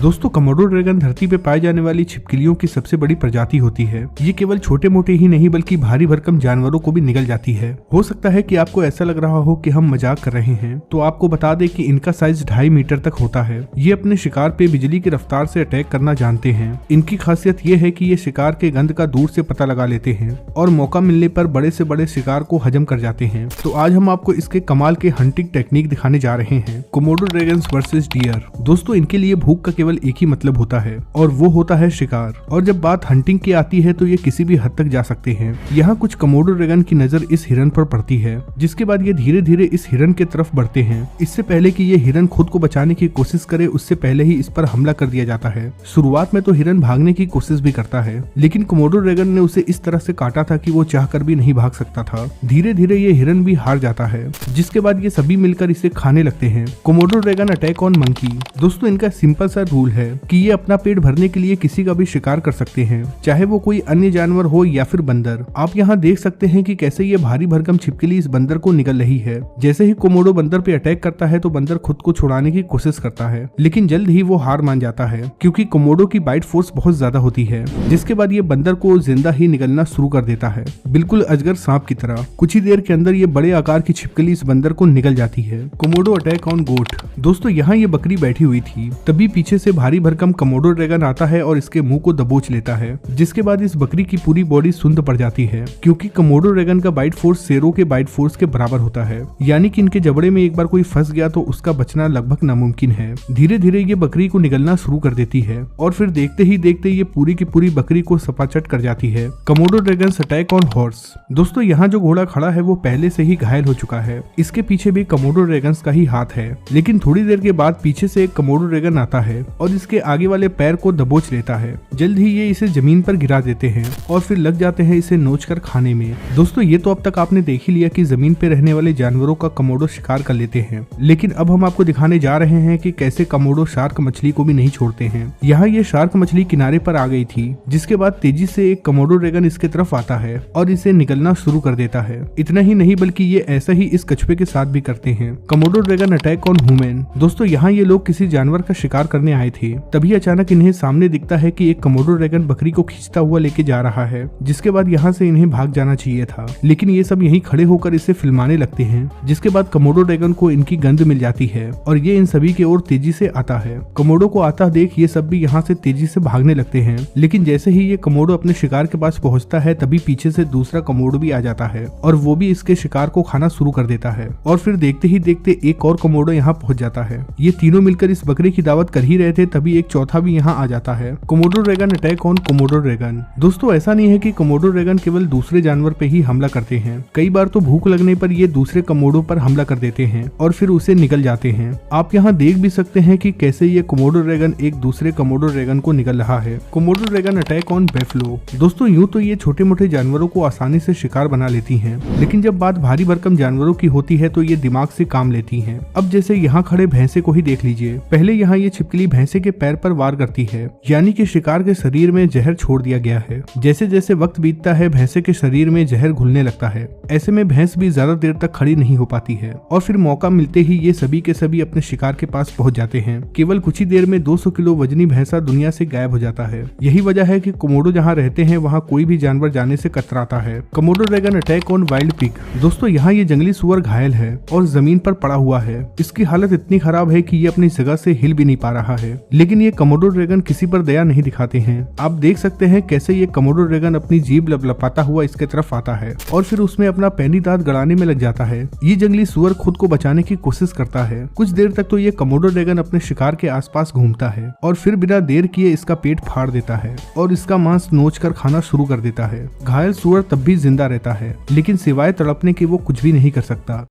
दोस्तों Komodo dragon धरती पे पाए जाने वाली छिपकलियों की सबसे बड़ी प्रजाति होती है। ये केवल छोटे मोटे ही नहीं बल्कि भारी भरकम जानवरों को भी निगल जाती है। हो सकता है कि आपको ऐसा लग रहा हो कि हम मजाक कर रहे हैं, तो आपको बता दें कि इनका साइज 2.5 मीटर तक होता है। ये अपने शिकार पे बिजली की रफ्तार से अटैक करना जानते हैं। इनकी खासियत ये है कि ये शिकार के गंध का दूर से पता लगा लेते हैं और मौका मिलने पर बड़े से बड़े शिकार को हजम कर जाते हैं। तो आज हम आपको इसके कमाल के हंटिंग टेक्निक दिखाने जा रहे हैं, कोमोडो ड्रैगन्स वर्सेस डियर। दोस्तों इनके लिए भूख का केवल एक ही मतलब होता है और वो होता है शिकार। और जब बात हंटिंग की आती है तो ये किसी भी हद तक जा सकते हैं। यहाँ कुछ कोमोडो ड्रैगन की नजर इस हिरन पर पड़ती है, जिसके बाद ये धीरे धीरे इस हिरन के तरफ बढ़ते हैं। इससे पहले कि ये हिरन खुद को बचाने की कोशिश करे, उससे पहले ही इस पर हमला कर दिया जाता है। शुरुआत में तो हिरन भागने की कोशिश भी करता है, लेकिन कोमोडो ड्रैगन ने उसे इस तरह से काटा था कि वो चाहकर भी नहीं भाग सकता था। धीरे धीरे ये हिरन भी हार जाता है, जिसके बाद ये सभी मिलकर इसे खाने लगते हैं। Komodo dragon attack on monkey. दोस्तों इनका सिंपल सा रूल है कि ये अपना पेट भरने के लिए किसी का भी शिकार कर सकते हैं, चाहे वो कोई अन्य जानवर हो या फिर बंदर। आप यहाँ देख सकते हैं कि कैसे ये भारी भरकम छिपकली इस बंदर को निगल रही है। जैसे ही कोमोडो बंदर पे अटैक करता है तो बंदर खुद को छुड़ाने की कोशिश करता है, लेकिन जल्द ही वो हार मान जाता है क्योंकि कोमोडो की बाइट फोर्स बहुत ज्यादा होती है। जिसके बाद ये बंदर को जिंदा ही निगलना शुरू कर देता है, बिल्कुल अजगर सांप की तरह। कुछ ही देर के अंदर ये बड़े आकार की छिपकली इस बंदर को निगल जाती है। कोमोडो अटैक ऑन गोट। दोस्तों यहाँ ये बकरी बैठी हुई थी, तभी पीछे से भारी भरकम कोमोडो ड्रैगन आता है और इसके मुंह को दबोच लेता है। जिसके बाद इस बकरी की पूरी बॉडी सुंद पड़ जाती है, क्योंकि कोमोडो ड्रैगन का बाइट फोर्स शेरों के बाइट फोर्स के बराबर होता है। यानी कि इनके जबड़े में एक बार कोई फंस गया तो उसका बचना लगभग नामुमकिन है। धीरे धीरे ये बकरी को निगलना शुरू कर देती है और फिर देखते ही देखते ये पूरी की पूरी बकरी को सपाचट कर जाती है। Komodo dragon attack on horse. दोस्तों यहाँ जो घोड़ा खड़ा है वो पहले से ही घायल हो चुका है। इसके पीछे भी कोमोडो ड्रैगन का ही हाथ है, लेकिन थोड़ी देर के बाद पीछे से एक कोमोडो ड्रैगन आता है और इसके आगे वाले पैर को दबोच लेता है। जल्द ही ये इसे जमीन पर गिरा देते हैं और फिर लग जाते हैं इसे नोचकर खाने में। दोस्तों ये तो अब तक आपने देख ही लिया कि जमीन पे रहने वाले जानवरों का कोमोडो शिकार कर लेते हैं, लेकिन अब हम आपको दिखाने जा रहे हैं कि कैसे कोमोडो शार्क मछली को भी नहीं छोड़ते हैं। यहाँ ये शार्क मछली किनारे पर आ गई थी, जिसके बाद तेजी से एक कोमोडो ड्रैगन इसके तरफ आता है और इसे निगलना शुरू कर देता है। इतना ही नहीं बल्कि ये ऐसा ही इस कछुए के साथ भी करते हैं। Komodo dragon attack on human. दोस्तों यहाँ ये लोग किसी जानवर का शिकार करने आए थे, तभी अचानक इन्हें सामने दिखता है कि एक कोमोडो ड्रैगन बकरी को खींचता हुआ लेके जा रहा है। जिसके बाद यहाँ से इन्हें भाग जाना चाहिए था, लेकिन ये सब यहीं खड़े होकर इसे फिल्माने लगते हैं। जिसके बाद कोमोडो ड्रैगन को इनकी गंध मिल जाती है और ये इन सभी की ओर तेजी से आता है। कोमोडो को आता देख ये सब भी यहाँ से तेजी से भागने लगते हैं, लेकिन जैसे ही ये कोमोडो अपने शिकार के पास पहुँचता है तभी पीछे से दूसरा कोमोडो भी आ जाता है और वो भी इसके शिकार को खाना शुरू कर देता है। और फिर देखते ही देखते एक और कोमोडो यहाँ पहुँच जाता है। ये तीनों मिलकर इस बकरी की दावत कर ही रहे थे, तभी एक चौथा भी यहाँ आ जाता है। Komodo dragon attack on Komodo dragon. दोस्तों ऐसा नहीं है कि कोमोडो ड्रैगन केवल दूसरे जानवर पे ही हमला करते हैं, कई बार तो भूख लगने पर ये दूसरे कोमोडो पर हमला कर देते हैं और फिर उसे निगल जाते हैं। आप यहाँ देख भी सकते हैं कि कैसे ये कोमोडो ड्रैगन एक दूसरे कोमोडो ड्रैगन को निगल रहा है। Komodo dragon attack on buffalo. दोस्तों यूँ तो ये छोटे मोटे जानवरों को आसानी से शिकार बना लेती हैं, लेकिन जब बात भारी भरकम जानवरों की होती है तो ये दिमाग से काम लेती हैं। अब जैसे यहाँ खड़े भैंसे को ही देख लीजिए। पहले यहाँ ये छिपकली भैंसे के पैर पर वार करती है, यानी कि शिकार के शरीर में जहर छोड़ दिया गया है। जैसे जैसे वक्त बीतता है भैंसे के शरीर में जहर घुलने लगता है। ऐसे में भैंस भी ज्यादा देर तक खड़ी नहीं हो पाती है और फिर मौका मिलते ही ये सभी के सभी अपने शिकार के पास पहुंच जाते हैं। केवल कुछ ही देर में 200 किलो वजनी भैंसा दुनिया से गायब हो जाता है। यही वजह है कि कोमोडो जहाँ रहते हैं वहाँ कोई भी जानवर जाने से कतराता है। Komodo dragon attack on wild pig. दोस्तों यहाँ ये जंगली सुअर घायल है और जमीन पर पड़ा हुआ है। इसकी हालत इतनी खराब है कि ये अपनी जगह से हिल भी नहीं पा रहा है, लेकिन ये कोमोडो ड्रैगन किसी पर दया नहीं दिखाते हैं। आप देख सकते हैं कैसे ये कोमोडो ड्रैगन अपनी जीभ लपलपाता हुआ इसके तरफ आता है और फिर उसमें अपना पैनी दांत गड़ाने में लग जाता है। ये जंगली सुअर खुद को बचाने की कोशिश करता है। कुछ देर तक तो ये कोमोडो ड्रैगन अपने शिकार के आसपास घूमता है और फिर बिना देर किए इसका पेट फाड़ देता है और इसका मांस नोचकर खाना शुरू कर देता है। घायल सुअर तब भी जिंदा रहता है, लेकिन सिवाय तड़पने के वो कुछ भी नहीं कर सकता।